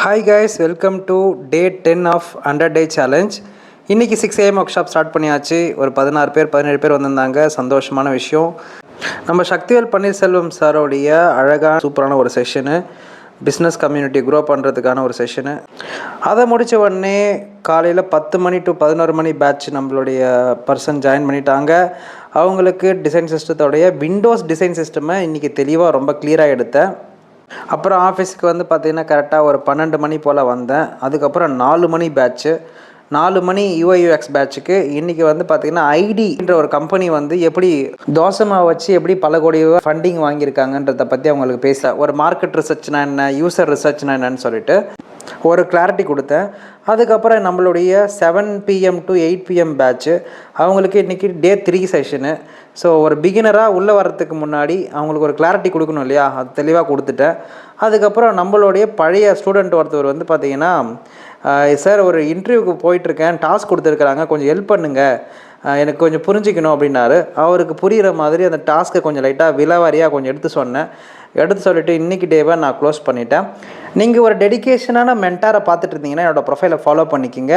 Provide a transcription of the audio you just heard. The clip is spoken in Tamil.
Hi guys, welcome to day 10 of 100 day challenge. இன்றைக்கி 6 AM ஒர்க் ஷாப் ஸ்டார்ட் பண்ணியாச்சு. ஒரு 16 பேர் 17 பேர் வந்திருந்தாங்க. சந்தோஷமான விஷயம். நம்ம சக்திவேல் பன்னீர்செல்வம் சாரோடைய அழகான சூப்பரான ஒரு செஷனு, பிஸ்னஸ் கம்யூனிட்டி க்ரோ பண்ணுறதுக்கான ஒரு செஷனு. அதை முடித்த உடனே காலையில் 10 மணி டு 11 மணி பேட்ச் நம்மளுடைய பர்சன் ஜாயின் பண்ணிட்டாங்க. அவங்களுக்கு டிசைன் சிஸ்டத்தோடைய விண்டோஸ் டிசைன் சிஸ்டமை இன்றைக்கி தெளிவாக ரொம்ப கிளியராக எடுத்தேன். அப்புறம் ஆஃபீஸுக்கு வந்து பார்த்திங்கன்னா கரெக்டாக ஒரு 12 மணி போல் வந்தேன். அதுக்கப்புறம் 4 மணி பேட்ச்சு, 4 மணி யூஐயூஎக்ஸ் பேட்சுக்கு இன்றைக்கி வந்து பார்த்திங்கன்னா ஐடின்ற ஒரு கம்பெனி வந்து எப்படி தோசை மாவு வச்சு எப்படி பல கோடி ஃபண்டிங் வாங்கியிருக்காங்கன்றதை பற்றி அவங்களுக்கு பேச ஒரு மார்க்கெட் ரிசர்ச்னா என்ன, யூசர் ரிசர்ச்னா என்னன்னு சொல்லிட்டு ஒரு கிளாரிட்டி கொடுத்தேன். அதுக்கப்புறம் நம்மளுடைய 7 PM டு 8 PM பேட்ச்சு, அவங்களுக்கு இன்றைக்கி டே 3 செஷனு. ஸோ ஒரு பிகினராக உள்ளே வர்றதுக்கு முன்னாடி அவங்களுக்கு ஒரு கிளாரிட்டி கொடுக்கணும் இல்லையா, அது தெளிவாக கொடுத்துட்டேன். அதுக்கப்புறம் நம்மளுடைய பழைய ஸ்டூடெண்ட் ஒருத்தவர் வந்து பார்த்திங்கன்னா, சார் ஒரு இன்டர்வியூக்கு போயிட்டுருக்கேன், டாஸ்க் கொடுத்துருக்குறாங்க, கொஞ்சம் ஹெல்ப் பண்ணுங்கள், எனக்கு கொஞ்சம் புரிஞ்சிக்கணும் அப்படின்னாரு. அவருக்கு புரிகிற மாதிரி அந்த டாஸ்க்கை கொஞ்சம் லைட்டாக விலாவாரியாக கொஞ்சம் எடுத்து சொன்னேன். எடுத்து சொல்லிவிட்டு இன்றைக்கி டேவை நான் க்ளோஸ் பண்ணிட்டேன். நீங்கள் ஒரு டெடிக்கேஷனான மென்டாரை பார்த்துட்டு இருந்தீங்கன்னா என்னோடய ப்ரொஃபைலை ஃபாலோ பண்ணிக்கிங்க.